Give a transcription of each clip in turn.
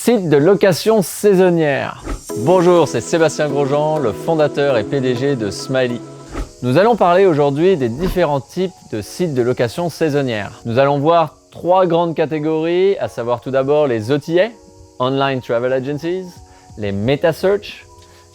Site de location saisonnière. Bonjour, c'est Sébastien Grosjean, le fondateur et PDG de Smiley. Nous allons parler aujourd'hui des différents types de sites de location saisonnière. Nous allons voir trois grandes catégories, à savoir tout d'abord les OTA, Online Travel Agencies, les Meta-Search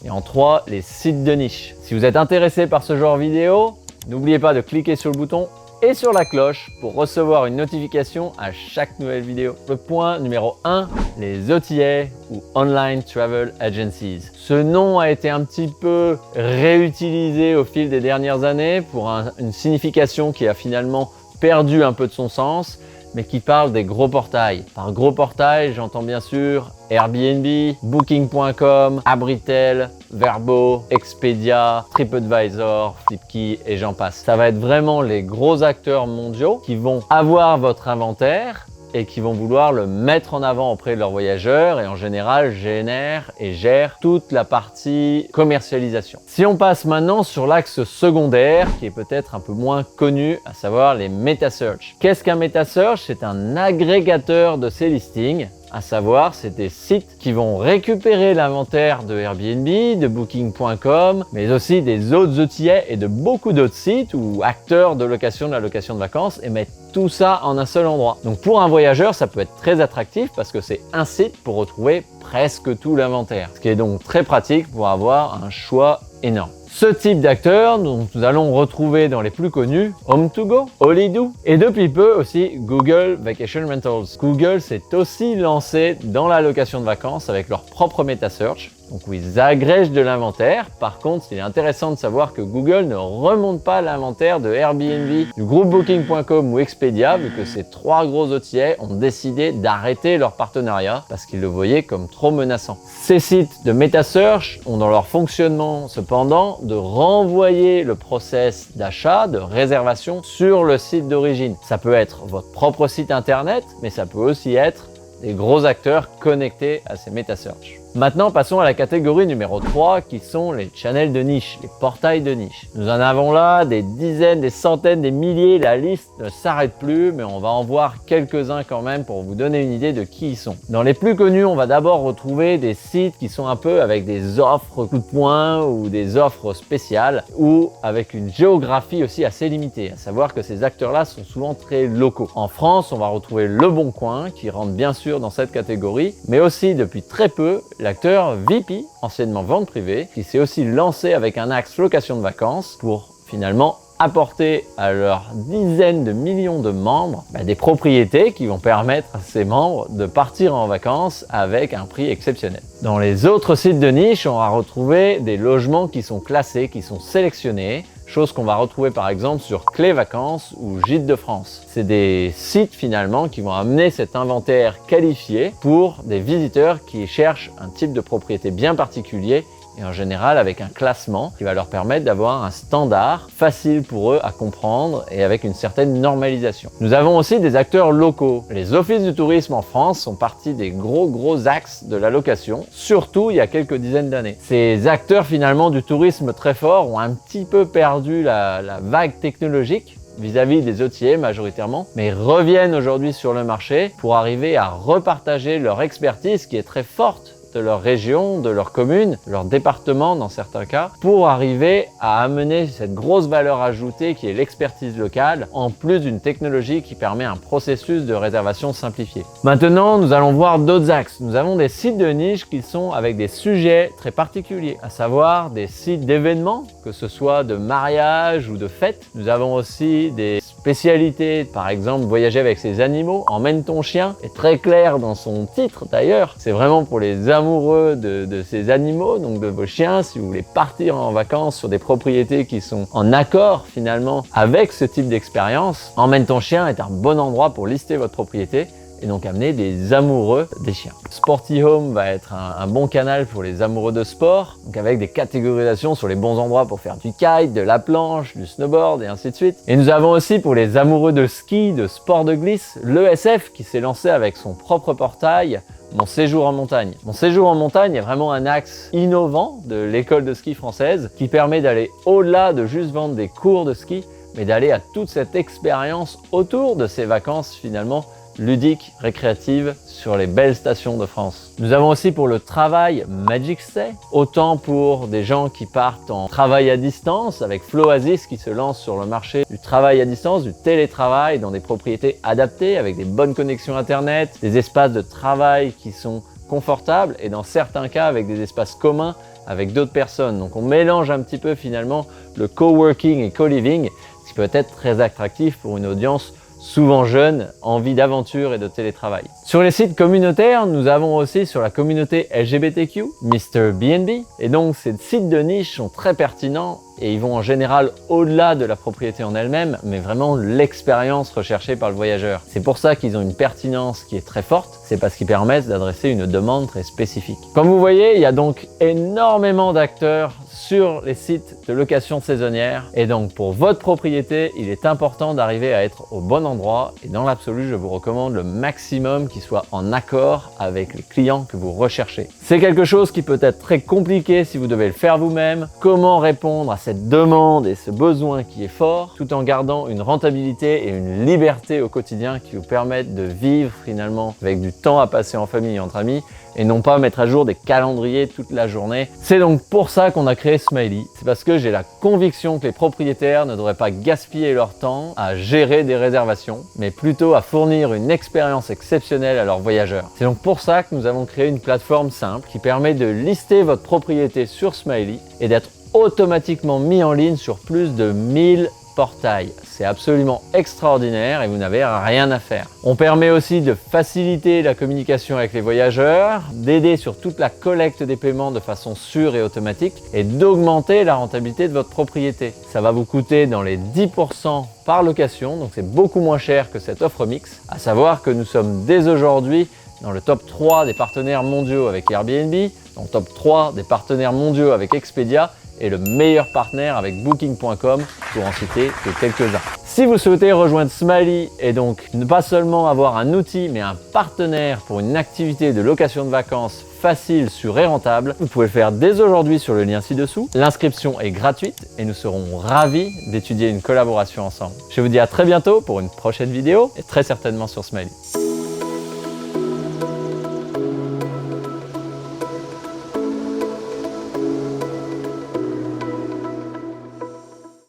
et en trois, les sites de niche. Si vous êtes intéressé par ce genre vidéo, n'oubliez pas de cliquer sur le bouton et sur la cloche pour recevoir une notification à chaque nouvelle vidéo. Le point numéro 1, les OTA ou Online Travel Agencies. Ce nom a été un petit peu réutilisé au fil des dernières années pour une signification qui a finalement perdu un peu de son sens, mais qui parle des gros portails. Par gros portails, j'entends bien sûr Airbnb, Booking.com, Abritel, Vrbo, Expedia, TripAdvisor, Flipkey et j'en passe. Ça va être vraiment les gros acteurs mondiaux qui vont avoir votre inventaire et qui vont vouloir le mettre en avant auprès de leurs voyageurs et en général génèrent et gèrent toute la partie commercialisation. Si on passe maintenant sur l'axe secondaire qui est peut-être un peu moins connu, à savoir les Meta-Search. Qu'est-ce qu'un Meta-Search? C'est un agrégateur de ces listings. À savoir, c'est des sites qui vont récupérer l'inventaire de Airbnb, de Booking.com, mais aussi des autres OTA et de beaucoup d'autres sites ou acteurs de location, de la location de vacances et mettre tout ça en un seul endroit. Donc pour un voyageur, ça peut être très attractif parce que c'est un site pour retrouver presque tout l'inventaire, ce qui est donc très pratique pour avoir un choix énorme. Ce type d'acteurs, nous allons retrouver dans les plus connus Home2Go, Holido et depuis peu aussi Google Vacation Rentals. Google s'est aussi lancé dans la location de vacances avec leur propre Meta-Search. Donc où ils agrègent de l'inventaire. Par contre, il est intéressant de savoir que Google ne remonte pas l'inventaire de Airbnb, du groupe Booking.com ou Expedia, vu que ces trois gros OTA ont décidé d'arrêter leur partenariat parce qu'ils le voyaient comme trop menaçant. Ces sites de Meta-Search ont dans leur fonctionnement cependant de renvoyer le process d'achat, de réservation sur le site d'origine. Ça peut être votre propre site internet, mais ça peut aussi être des gros acteurs connectés à ces Meta-Search. Maintenant, passons à la catégorie numéro 3 qui sont les channels de niche, les portails de niche. Nous en avons là des dizaines, des centaines, des milliers, la liste ne s'arrête plus, mais on va en voir quelques-uns quand même pour vous donner une idée de qui ils sont. Dans les plus connus, on va d'abord retrouver des sites qui sont un peu avec des offres coup de poing ou des offres spéciales ou avec une géographie aussi assez limitée, à savoir que ces acteurs-là sont souvent très locaux. En France, on va retrouver Le Bon Coin qui rentre bien sûr dans cette catégorie, mais aussi depuis très peu, l'acteur VP, anciennement vente privée, qui s'est aussi lancé avec un axe location de vacances pour finalement apporter à leurs dizaines de millions de membres des propriétés qui vont permettre à ces membres de partir en vacances avec un prix exceptionnel. Dans les autres sites de niche, on va retrouver des logements qui sont classés, qui sont sélectionnés, chose qu'on va retrouver par exemple sur Clé Vacances ou Gîtes de France. C'est des sites finalement qui vont amener cet inventaire qualifié pour des visiteurs qui cherchent un type de propriété bien particulier et en général avec un classement qui va leur permettre d'avoir un standard facile pour eux à comprendre et avec une certaine normalisation. Nous avons aussi des acteurs locaux. Les offices du tourisme en France sont partie des gros axes de la location, surtout il y a quelques dizaines d'années. Ces acteurs finalement du tourisme très forts ont un petit peu perdu la vague technologique vis-à-vis des OTA majoritairement, mais reviennent aujourd'hui sur le marché pour arriver à repartager leur expertise qui est très forte de leur région, de leur commune, de leur département dans certains cas, pour arriver à amener cette grosse valeur ajoutée qui est l'expertise locale, en plus d'une technologie qui permet un processus de réservation simplifié. Maintenant, nous allons voir d'autres axes. Nous avons des sites de niche qui sont avec des sujets très particuliers, à savoir des sites d'événements, que ce soit de mariage ou de fêtes. Nous avons aussi des spécialités, par exemple voyager avec ses animaux, emmène ton chien, est très clair dans son titre d'ailleurs, c'est vraiment pour les amoureux de ces animaux, donc de vos chiens, si vous voulez partir en vacances sur des propriétés qui sont en accord finalement avec ce type d'expérience, emmène ton chien est un bon endroit pour lister votre propriété et donc amener des amoureux des chiens. Sporty Home va être un bon canal pour les amoureux de sport, donc avec des catégorisations sur les bons endroits pour faire du kite, de la planche, du snowboard et ainsi de suite. Et nous avons aussi pour les amoureux de ski, de sport de glisse, l'ESF qui s'est lancé avec son propre portail Mon séjour en montagne. Mon séjour en montagne est vraiment un axe innovant de l'école de ski française qui permet d'aller au-delà de juste vendre des cours de ski, mais d'aller à toute cette expérience autour de ces vacances finalement ludiques, récréatives sur les belles stations de France. Nous avons aussi pour le travail Magic Stay, autant pour des gens qui partent en travail à distance avec Floasis qui se lance sur le marché du travail à distance, du télétravail dans des propriétés adaptées avec des bonnes connexions internet, des espaces de travail qui sont confortables et dans certains cas avec des espaces communs avec d'autres personnes. Donc on mélange un petit peu finalement le coworking et co-living, ce qui peut être très attractif pour une audience souvent jeune, envie d'aventure et de télétravail. Sur les sites communautaires, nous avons aussi sur la communauté LGBTQ, Mr. B&B. Et donc ces sites de niche sont très pertinents et ils vont en général au-delà de la propriété en elle-même, mais vraiment l'expérience recherchée par le voyageur. C'est pour ça qu'ils ont une pertinence qui est très forte, c'est parce qu'ils permettent d'adresser une demande très spécifique. Comme vous voyez, il y a donc énormément d'acteurs sur les sites de location saisonnière et donc pour votre propriété, il est important d'arriver à être au bon endroit et dans l'absolu, je vous recommande le maximum qui soit en accord avec les clients que vous recherchez. C'est quelque chose qui peut être très compliqué si vous devez le faire vous-même. Comment répondre à cette demande et ce besoin qui est fort tout en gardant une rentabilité et une liberté au quotidien qui vous permettent de vivre finalement avec du temps à passer en famille et entre amis et non pas mettre à jour des calendriers toute la journée. C'est donc pour ça qu'on a créé Smiley. C'est parce que j'ai la conviction que les propriétaires ne devraient pas gaspiller leur temps à gérer des réservations, mais plutôt à fournir une expérience exceptionnelle à leurs voyageurs. C'est donc pour ça que nous avons créé une plateforme simple qui permet de lister votre propriété sur Smiley et d'être automatiquement mis en ligne sur plus de 1000 portail. C'est absolument extraordinaire et vous n'avez rien à faire. On permet aussi de faciliter la communication avec les voyageurs, d'aider sur toute la collecte des paiements de façon sûre et automatique et d'augmenter la rentabilité de votre propriété. Ça va vous coûter dans les 10% par location, donc c'est beaucoup moins cher que cette offre mix. À savoir que nous sommes dès aujourd'hui dans le top 3 des partenaires mondiaux avec Airbnb, dans le top 3 des partenaires mondiaux avec Expedia et le meilleur partenaire avec Booking.com pour en citer que quelques-uns. Si vous souhaitez rejoindre Smiley et donc ne pas seulement avoir un outil mais un partenaire pour une activité de location de vacances facile, sûre et rentable, vous pouvez le faire dès aujourd'hui sur le lien ci-dessous. L'inscription est gratuite et nous serons ravis d'étudier une collaboration ensemble. Je vous dis à très bientôt pour une prochaine vidéo et très certainement sur Smiley.